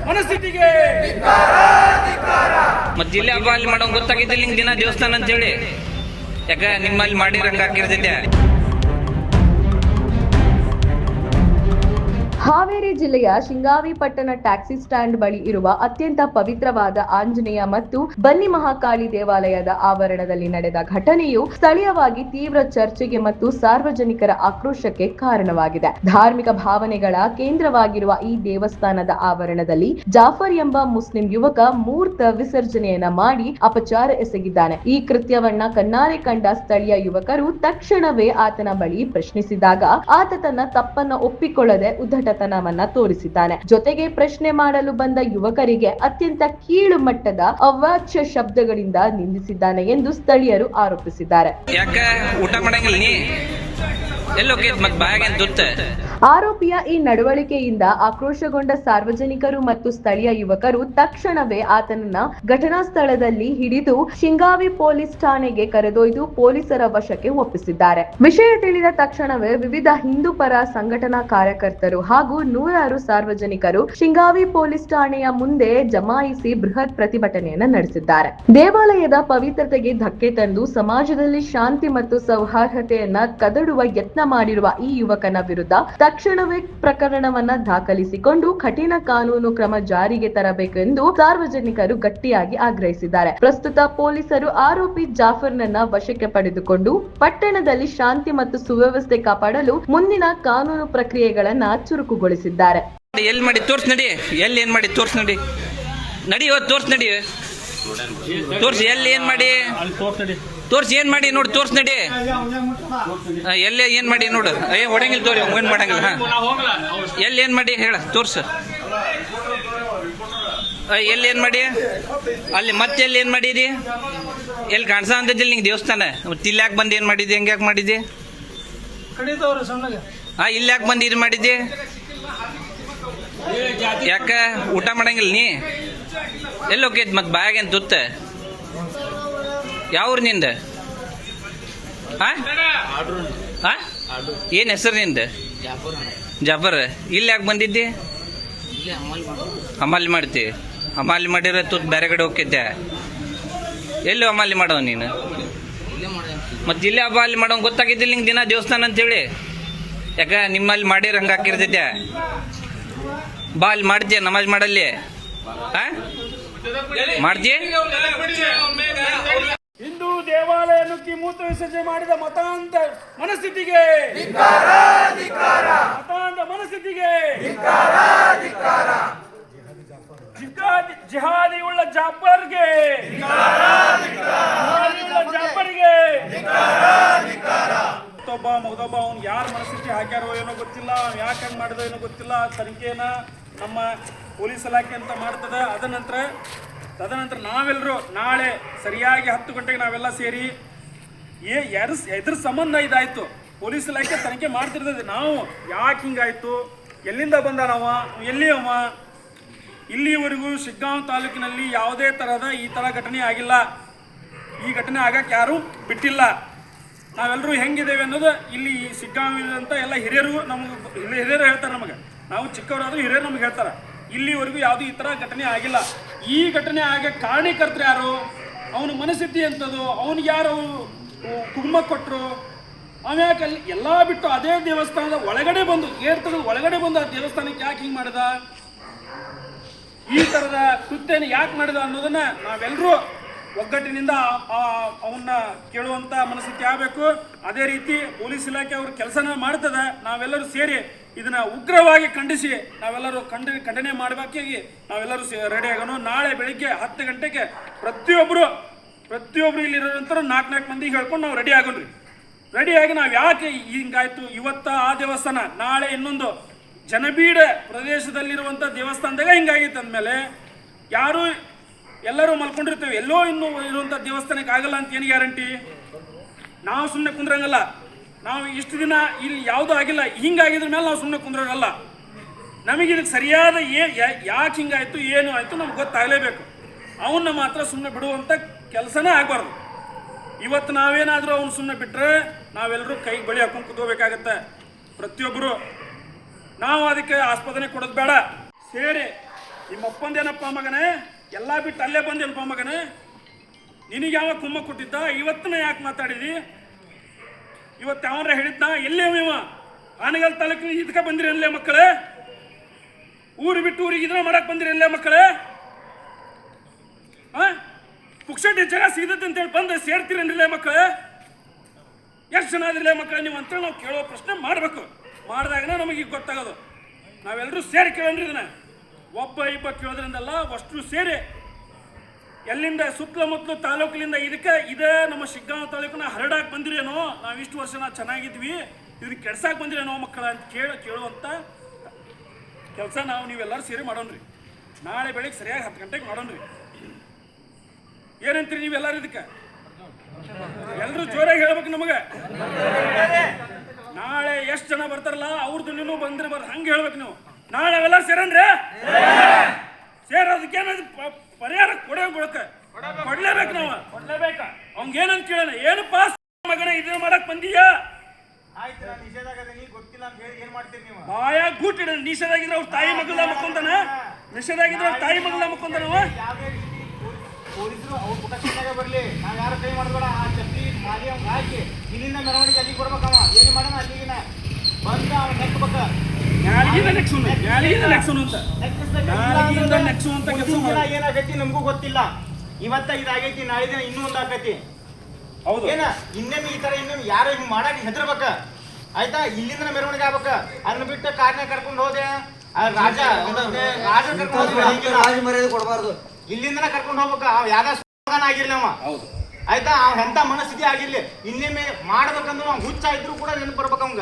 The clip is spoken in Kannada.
ಮನಸ್ಥಿತಿಗೆ ಮತ್ತೆ ಜಿಲ್ಲೆ ಹಬ್ಬ ಅಲ್ಲಿ ಮಾಡೋ ಗೊತ್ತಾಗಿದ್ದಿಲ್ಲ ಹಿಂಗ್ ದಿನ ದೇವಸ್ಥಾನ ಅಂತ ಹೇಳಿ ಯಾಕ ನಿಮ್ಮಲ್ಲಿ ಮಾಡಿರಂಗ ಹಾಕಿರ್ತೈತೆ. ಹಾವೇರಿ ಜಿಲ್ಲೆಯ ಶಿಂಗಾವಿ ಪಟ್ಟಣ ಟ್ಯಾಕ್ಸಿ ಸ್ಟ್ಯಾಂಡ್ ಬಳಿ ಇರುವ ಅತ್ಯಂತ ಪವಿತ್ರವಾದ ಆಂಜನೇಯ ಮತ್ತು ಬನ್ನಿ ಮಹಾಕಾಳಿ ದೇವಾಲಯದ ಆವರಣದಲ್ಲಿ ನಡೆದ ಘಟನೆಯು ಸ್ಥಳೀಯವಾಗಿ ತೀವ್ರ ಚರ್ಚೆಗೆ ಮತ್ತು ಸಾರ್ವಜನಿಕರ ಆಕ್ರೋಶಕ್ಕೆ ಕಾರಣವಾಗಿದೆ. ಧಾರ್ಮಿಕ ಭಾವನೆಗಳ ಕೇಂದ್ರವಾಗಿರುವ ಈ ದೇವಸ್ಥಾನದ ಆವರಣದಲ್ಲಿ ಜಾಫರ್ ಎಂಬ ಮುಸ್ಲಿಂ ಯುವಕ ಮೂರ್ತ ವಿಸರ್ಜನೆಯನ್ನ ಮಾಡಿ ಅಪಚಾರ ಎಸಗಿದ್ದಾನೆ. ಈ ಕೃತ್ಯವನ್ನ ಕಣ್ಣಾರೆ ಕಂಡ ಸ್ಥಳೀಯ ಯುವಕರು ತಕ್ಷಣವೇ ಆತನ ಬಳಿ ಪ್ರಶ್ನಿಸಿದಾಗ ಆತ ತನ್ನ ತಪ್ಪನ್ನ ಒಪ್ಪಿಕೊಳ್ಳದೆ ಉದ್ದಟತನವನ್ನ ತೋರಿಸಿದ್ದಾನೆ. ಜೊತೆಗೆ ಪ್ರಶ್ನೆ ಮಾಡಲು ಬಂದ ಯುವಕರಿಗೆ ಅತ್ಯಂತ ಕೀಳು ಮಟ್ಟದ ಅವಾಚ್ಯ ಶಬ್ದಗಳಿಂದ ನಿಂದಿಸಿದ್ದಾನೆ ಎಂದು ಸ್ಥಳೀಯರು ಆರೋಪಿಸಿದ್ದಾರೆ. ಆರೋಪಿಯ ಈ ನಡವಳಿಕೆಯಿಂದ ಆಕ್ರೋಶಗೊಂಡ ಸಾರ್ವಜನಿಕರು ಮತ್ತು ಸ್ಥಳೀಯ ಯುವಕರು ತಕ್ಷಣವೇ ಆತನನ್ನ ಘಟನಾ ಸ್ಥಳದಲ್ಲಿ ಹಿಡಿದು ಶಿಂಗಾವಿ ಪೊಲೀಸ್ ಠಾಣೆಗೆ ಕರೆದೊಯ್ದು ಪೊಲೀಸರ ವಶಕ್ಕೆ ಒಪ್ಪಿಸಿದ್ದಾರೆ. ವಿಷಯ ತಿಳಿದ ತಕ್ಷಣವೇ ವಿವಿಧ ಹಿಂದೂ ಪರ ಸಂಘಟನಾ ಕಾರ್ಯಕರ್ತರು ಹಾಗೂ ನೂರಾರು ಸಾರ್ವಜನಿಕರು ಶಿಂಗಾವಿ ಪೊಲೀಸ್ ಠಾಣೆಯ ಮುಂದೆ ಜಮಾಯಿಸಿ ಬೃಹತ್ ಪ್ರತಿಭಟನೆಯನ್ನ ನಡೆಸಿದ್ದಾರೆ. ದೇವಾಲಯದ ಪವಿತ್ರತೆಗೆ ಧಕ್ಕೆ ತಂದು ಸಮಾಜದಲ್ಲಿ ಶಾಂತಿ ಮತ್ತು ಸೌಹಾರ್ದತೆಯನ್ನ ಕದಡುವ ಯತ್ನ ಮಾಡಿರುವ ಈ ಯುವಕನ ವಿರುದ್ಧ ತಕ್ಷಣವೇ ಪ್ರಕರಣವನ್ನ ದಾಖಲಿಸಿಕೊಂಡು ಕಠಿಣ ಕಾನೂನು ಕ್ರಮ ಜಾರಿಗೆ ತರಬೇಕು ಎಂದು ಸಾರ್ವಜನಿಕರು ಗಟ್ಟಿಯಾಗಿ ಆಗ್ರಹಿಸಿದ್ದಾರೆ. ಪ್ರಸ್ತುತ ಪೊಲೀಸರು ಆರೋಪಿ ಜಾಫರ್ನನ್ನ ವಶಕ್ಕೆ ಪಡೆದುಕೊಂಡು ಪಟ್ಟಣದಲ್ಲಿ ಶಾಂತಿ ಮತ್ತು ಸುವ್ಯವಸ್ಥೆ ಕಾಪಾಡಲು ಮುಂದಿನ ಕಾನೂನು ಪ್ರಕ್ರಿಯೆಗಳನ್ನ ಚುರುಕುಗೊಳಿಸಿದ್ದಾರೆ. ಎಲ್ಲಿ ಮಾಡಿ ತೋರ್ಸ್ ನಡಿ, ಎಲ್ಲಿ ಏನ್ ಮಾಡಿ ತೋರ್ಸ್ ನಡಿ, ನಡಿ ತೋರ್ಸ್ ನಡಿ, ತೋರ್ಸಿ ಎಲ್ಲಿ ಏನ್ ಮಾಡಿ ತೋರ್ಸಿ ಏನ್ ಮಾಡಿ ನೋಡಿ ತೋರ್ಸ್ ನಡಿ, ಎಲ್ಲಿ ಏನ್ ಮಾಡಿ ನೋಡು. ಹೊಡಂಗಿಲ್ಲ ತೋರಿ, ಏನ್ ಮಾಡಂಗಿಲ್ಲ. ಎಲ್ಲಿ ಏನ್ ಮಾಡಿ ಹೇಳ ತೋರ್ಸ, ಎಲ್ಲಿ ಏನ್ ಮಾಡಿ ಅಲ್ಲಿ ಮತ್ತೆ ಎಲ್ಲಿ ಏನ್ ಮಾಡಿದಿ, ಎಲ್ಲಿ ಕಾಣಿಸ ಅಂದಿದ್ದಿಲ್ಲ ನಿಂಗೆ ದೇವಸ್ಥಾನ, ಮತ್ತೆ ಇಲ್ಲಿ ಯಾಕೆ ಬಂದು ಏನ್ ಮಾಡಿದಿ, ಹೆಂಗ್ ಯಾಕೆ ಮಾಡಿದಿ, ಇಲ್ಲಿ ಯಾಕೆ ಬಂದು ಇದು ಮಾಡಿದ್ದಿ, ಯಾಕ ಊಟ ಮಾಡಂಗಿಲ್ಲ ನೀ, ಎಲ್ಲಿ ಹೋಗಿದ್ ಮತ್ ಬಾಯಾಗೇನ್ ತುತ್ತ, ಯಾವ್ರು ನಿಂದ, ಏನ್ ಹೆಸರು ನಿಂದ, ಜಾಫರ್, ಇಲ್ಲಿ ಯಾಕೆ ಬಂದಿದ್ದಿ, ಹಮಾಲಿ ಮಾಡ್ತಿ, ಹಮಾಲಿ ಮಾಡಿರ ತುತ್ ಬೇರೆ ಕಡೆ ಹೋಗ್ತಿದ್ದೆ, ಎಲ್ಲಿ ಹಮಾಲಿ ಮಾಡೋ ನೀನು, ಮತ್ತೆ ಜಿಲ್ಲೆ ಹಬ್ಬ ಅಲ್ಲಿ ಮಾಡೋ ಗೊತ್ತಾಗಿದ್ದಿಲ್ಲ ನಿಂಗೆ ದಿನ ದೇವಸ್ಥಾನ ಅಂತೇಳಿ ಯಾಕ ನಿಮ್ಮಲ್ಲಿ ಮಾಡಿರ ಹಂಗೆ ಹಾಕಿರ್ತೈತೆ. ಬಾ ಅಲ್ಲಿ ಮಾಡ್ತೀಯ ನಮಾಜ್ ಮಾಡಲ್ಲಿ ಮಾಡ್ತೀಯ. ಹಿಂದೂ ದೇವಾಲಯ ನುಗ್ಗಿ ಮೂತ್ರ ವಿಸರ್ಜನೆ ಮಾಡಿದ ಮತಾಂಧ ಮನಸ್ಥಿತಿಗೆ ಜಿಹಾದಿ ಉಳ್ಳ ಜಾಫರ್ಗೆ ಮಗದೊಬ್ಬ ಅವ್ನು ಯಾರ ಮನಸ್ಥಿತಿ ಹಾಕ್ಯಾರೋ ಏನೋ ಗೊತ್ತಿಲ್ಲ, ಯಾಕೆ ಹಂಗೆ ಮಾಡಿದೋ ಏನೋ ಗೊತ್ತಿಲ್ಲ. ತನಿಖೆನ ನಮ್ಮ ಪೊಲೀಸ್ ಇಲಾಖೆ ಅಂತ ಮಾಡ್ತದೆ. ತದನಂತರ ನಾವೆಲ್ಲರೂ ನಾಳೆ ಸರಿಯಾಗಿ 10 ಗಂಟೆಗೆ ನಾವೆಲ್ಲ ಸೇರಿ ಎದ್ರ ಸಂಬಂಧ ಇದಾಯ್ತು ಪೊಲೀಸ್ ಇಲಾಖೆ ತನಿಖೆ ಮಾಡ್ತಿರ್ತದೆ. ನಾವು ಯಾಕೆ ಹಿಂಗಾಯ್ತು, ಎಲ್ಲಿಂದ ಬಂದ ನಾವ, ಎಲ್ಲಿ ಅವ, ಇಲ್ಲಿವರೆಗೂ ಶಿಗ್ಗಾಂವ್ ತಾಲೂಕಿನಲ್ಲಿ ಯಾವುದೇ ತರಹದ ಈ ಥರ ಘಟನೆ ಆಗಿಲ್ಲ. ಈ ಘಟನೆ ಆಗಕ್ಕೆ ಯಾರೂ ಬಿಟ್ಟಿಲ್ಲ. ನಾವೆಲ್ಲರೂ ಹೆಂಗಿದ್ದೇವೆ ಅನ್ನೋದು ಇಲ್ಲಿ ಶಿಗ್ಗಾಂವಿದಂತ ಎಲ್ಲ ಹಿರಿಯರು ಹೇಳ್ತಾರೆ ನಮಗೆ. ನಾವು ಚಿಕ್ಕವರಾದರೂ ಹಿರಿಯರು ನಮ್ಗೆ ಹೇಳ್ತಾರೆ. ಇಲ್ಲಿವರೆಗೂ ಯಾವುದೂ ಈ ಥರ ಘಟನೆ ಆಗಿಲ್ಲ. ಈ ಘಟನೆ ಆಗ ಕಾರಣಕರ್ತರು ಯಾರು, ಅವನ ಮನಸ್ಥಿತಿ ಎಂಥದ್ದು, ಅವನಿಗೆ ಯಾರು ಕುಟುಂಬ ಕೊಟ್ಟರು, ಆಮ್ಯಾಕೆ ಅಲ್ಲಿ ಎಲ್ಲ ಬಿಟ್ಟು ಅದೇ ದೇವಸ್ಥಾನದ ಒಳಗಡೆ ಬಂದು ಒಳಗಡೆ ಬಂದು ಆ ದೇವಸ್ಥಾನಕ್ಕೆ ಯಾಕೆ ಹಿಂಗೆ ಮಾಡಿದ, ಈ ಥರದ ಕೃತ್ಯನ ಯಾಕೆ ಮಾಡಿದ ಅನ್ನೋದನ್ನ ನಾವೆಲ್ಲರೂ ಒಗ್ಗಟ್ಟಿನಿಂದ ಅವನ್ನ ಕೇಳುವಂಥ ಮನಸ್ಥಿತಿ ಆಗಬೇಕು. ಅದೇ ರೀತಿ ಪೊಲೀಸ್ ಇಲಾಖೆ ಅವ್ರ ಕೆಲಸನ ಮಾಡ್ತದೆ. ನಾವೆಲ್ಲರೂ ಸೇರಿ ಇದನ್ನ ಉಗ್ರವಾಗಿ ಖಂಡಿಸಿ ನಾವೆಲ್ಲರೂ ಖಂಡನೆ ಮಾಡಬೇಕಾಗಿ ನಾವೆಲ್ಲರೂ ರೆಡಿ ಆಗೋಣ. ನಾಳೆ ಬೆಳಿಗ್ಗೆ 10 ಗಂಟೆಗೆ ಪ್ರತಿಯೊಬ್ಬರು ಇಲ್ಲಿರೋಂಥವ್ರು 4 ಮಂದಿ ಹೇಳ್ಕೊಂಡು ನಾವು ರೆಡಿ ಆಗೋಣ್ರಿ. ರೆಡಿಯಾಗಿ ನಾವು ಯಾಕೆ ಹಿಂಗಾಯ್ತು, ಇವತ್ತ ಆ ದೇವಸ್ಥಾನ, ನಾಳೆ ಇನ್ನೊಂದು ಜನಬೀಡ ಪ್ರದೇಶದಲ್ಲಿರುವಂಥ ದೇವಸ್ಥಾನದಾಗ ಹಿಂಗಾಗಿತ್ತು ಅಂದಮೇಲೆ ಎಲ್ಲರೂ ಮಲ್ಕೊಂಡಿರ್ತೇವೆ. ಎಲ್ಲೋ ಇನ್ನೂ ಇರುವಂಥ ದೇವಸ್ಥಾನಕ್ಕೆ ಆಗಲ್ಲ ಅಂತ ಏನು ಗ್ಯಾರಂಟಿ? ನಾವು ಸುಮ್ಮನೆ ಕುಂದ್ರಂಗಲ್ಲ. ನಾವು ಇಷ್ಟು ದಿನ ಇಲ್ಲಿ ಯಾವುದೂ ಆಗಿಲ್ಲ, ಹಿಂಗಾಗಿದ್ರ ಮೇಲೆ ನಾವು ಸುಮ್ಮನೆ ಕುಂದ್ರಂಗಲ್ಲ. ನಮಗೆ ಇದಕ್ಕೆ ಸರಿಯಾದ ಯಾಕೆ ಹಿಂಗಾಯ್ತು, ಏನು ಆಯಿತು ನಮ್ಗೆ ಗೊತ್ತಾಗಲೇಬೇಕು. ಅವನ್ನ ಮಾತ್ರ ಸುಮ್ಮನೆ ಬಿಡುವಂಥ ಕೆಲಸನೇ ಆಗಬಾರ್ದು. ಇವತ್ತು ನಾವೇನಾದರೂ ಅವ್ನು ಸುಮ್ಮನೆ ಬಿಟ್ಟರೆ ನಾವೆಲ್ಲರೂ ಕೈಗೆ ಬಳಿ ಹಾಕೊಂಡು ಕೂತ್ಕೋಬೇಕಾಗತ್ತೆ. ಪ್ರತಿಯೊಬ್ಬರು ನಾವು ಅದಕ್ಕೆ ಆಸ್ಪದನೆ ಕೊಡೋದು ಬೇಡ. ಸೇರಿ ನಿಮ್ಮ ಅಪ್ಪಂದೇನಪ್ಪ ಮಗನೇ, ಎಲ್ಲ ಬಿಟ್ಟು ಅಲ್ಲೇ ಬಂದೇನಪ್ಪ ಮಗನೇ. ನಿನಗೆ ಯಾವ ಕುಮ್ಮ ಕೊಟ್ಟಿದ್ದ? ಇವತ್ತನ ಯಾಕೆ ಮಾತಾಡಿದಿ? ಇವತ್ತು ಯಾವನ್ರ ಹೇಳಿದ್ನ? ಎಲ್ಲೇ ಇವ ಆನಗಲ್ ತಾಲೂಕಿನ ಇದಕ್ಕೆ ಬಂದಿರಿ ಅಲ್ಲೇ ಮಕ್ಕಳೇ? ಊರು ಬಿಟ್ಟು ಊರಿಗೆ ಇದನ್ನ ಮಾಡಕ್ ಬಂದಿರಿ ಅಲ್ಲೇ ಮಕ್ಕಳೇ? ಪುಕ್ಷಟಿ ಜಾಗ ಸಿಗದೈತೆ ಅಂತೇಳಿ ಬಂದು ಸೇರ್ತೀರನ್ರಿಲ್ಲೇ ಮಕ್ಕಳೇ? ಎಷ್ಟು ಜನ ಆದ್ರಿಲ್ಲೇ ಮಕ್ಕಳೇ ನೀವು ಅಂತೇಳಿ ನಾವು ಕೇಳೋ ಪ್ರಶ್ನೆ ಮಾಡಬೇಕು. ಮಾಡಿದಾಗನೇ ನಮಗೆ ಈಗ ಗೊತ್ತಾಗೋದು. ನಾವೆಲ್ಲರೂ ಸೇರಿ ಕೇಳೋಣ್ರಿ ಇದನ್ನ. ಒಬ್ಬ ಇಬ್ಬ ಕೇಳೋದ್ರಿಂದಲ್ಲ, ಅಷ್ಟು ಸೇರಿ ಎಲ್ಲಿಂದ ಸುತ್ತಮುತ್ತಲು ತಾಲೂಕಿನಿಂದ ಇದೇ ನಮ್ಮ ಶಿಗ್ಗಾಂವ ತಾಲೂಕನ್ನ ಹರಡಾಕ್ ಬಂದಿರೇನೋ, ನಾವು ಇಷ್ಟು ವರ್ಷ ನಾವು ಚೆನ್ನಾಗಿದ್ವಿ, ಇದನ್ನ ಕೆಡ್ಸಾಕ್ ಬಂದಿರೇನೋ ಮಕ್ಕಳ ಅಂತ ಕೇಳುವಂಥ ಕೆಲಸ ನೀವೆಲ್ಲರೂ ಸೇರಿ ಮಾಡೋಣ್ರಿ. ನಾಳೆ ಬೆಳಿಗ್ಗೆ ಸರಿಯಾಗಿ 10 ಗಂಟೆಗೆ ಮಾಡೋಣ್ರಿ. ಏನಂತೀರಿ ನೀವೆಲ್ಲರೂ? ಇದಕ್ಕೆ ಎಲ್ಲರೂ ಜೋರಾಗಿ ಹೇಳ್ಬೇಕು ನಮಗೆ. ನಾಳೆ ಎಷ್ಟು ಜನ ಬರ್ತಾರಲ್ಲ ಅವ್ರದ್ದು ನೀವು ಬಂದ್ರೆ ಹಂಗೆ ಹೇಳ್ಬೇಕು ನೀವು. ನಾಳೆ ನಾವೆಲ್ಲ ಸೇರನ್ರಿ. ಸೇರೋದಕ್ಕೆ ಪರಿಹಾರ ಕೊಡ್ಲೇಬೇಕು ನಾವು. ಅವ್ಗೆ ಏನಂತ ಕೇಳೋಣ, ಏನಪ್ಪ ಮಗನ ಇದೇ ಮಾಡಕ್ ಬಂದೀಯಾ? ಬಾಯ ಗೂಟಿಡ. ನಿಷೇಧಾಗಿದ್ರೆ ಅವ್ರ ತಾಯಿ ಮಗಲ ಮಕ್ಕೊಂತಾನ. ನಿಷೇಧಾಗಿದ್ರೆ ಅವ್ರ ತಾಯಿ ಮಗಲ ಮಕ್ಕೊಂತಾನವ. ಪೊಲೀಸರು ಅವ್ರ ಪ್ರೊಟೆಕ್ಷನ್ಯಾಗ ಬರ್ಲಿ, ನಾವ್ ಯಾರು ಕೈ ಮಾಡ್ಬೇಡ. ಆ ಚಪ್ಪಲಿ ಮಾಲಿ ಅವ್ನ ಹಾಕಿ ಇಲ್ಲಿಂದ ಮೆರವಣಿಗೆ ಅಲ್ಲಿಗೆ ಬರ್ಬೇಕವ. ಏನು ಮಾಡೋಣ ಅಲ್ಲಿಗಿನ ಬಂದ ಅವ್ನ ನೆಕ್ಬೇಕ. ಏನಾಗೈತಿ ನಮಗೂ ಗೊತ್ತಿಲ್ಲ. ಇವತ್ತ ಇದಾಗೈತಿ, ನಾಳೆ ದಿನ ಇನ್ನೂ ಒಂದು ಆಕೈತಿ. ಏನ ಇನ್ನೇನು ಈ ತರ ಇನ್ನೇನು ಯಾರು ಹಿಂಗ್ ಮಾಡಾಕ ಹೆದರ್ಬೇಕ. ಆಯ್ತಾ? ಇಲ್ಲಿಂದ ಮೆರವಣಿಗೆ ಆಗ್ಬೇಕ. ಅದನ್ನ ಬಿಟ್ಟು ಕಾರ್ನ ಕರ್ಕೊಂಡು ಹೋದೆ ರಾಜ ಕೊಡಬಾರ್ದು. ಇಲ್ಲಿಂದನ ಕರ್ಕೊಂಡು ಹೋಗ್ಬೇಕ. ಅವ್ ಯಾವ್ದಾನ ಆಗಿರ್ಲಿ ಅವ. ಆಯ್ತಾ? ಅವ್ ಎಂತ ಮನಸ್ಥಿತಿ ಆಗಿರ್ಲಿ, ಇನ್ನೊಮ್ಮೆ ಮಾಡ್ಬೇಕಂದ್ರೆ ಹುಚ್ಚ ಇದ್ರು ಕೂಡ ನೆನಪು ಬರ್ಬೇಕ ಅವಂಗ.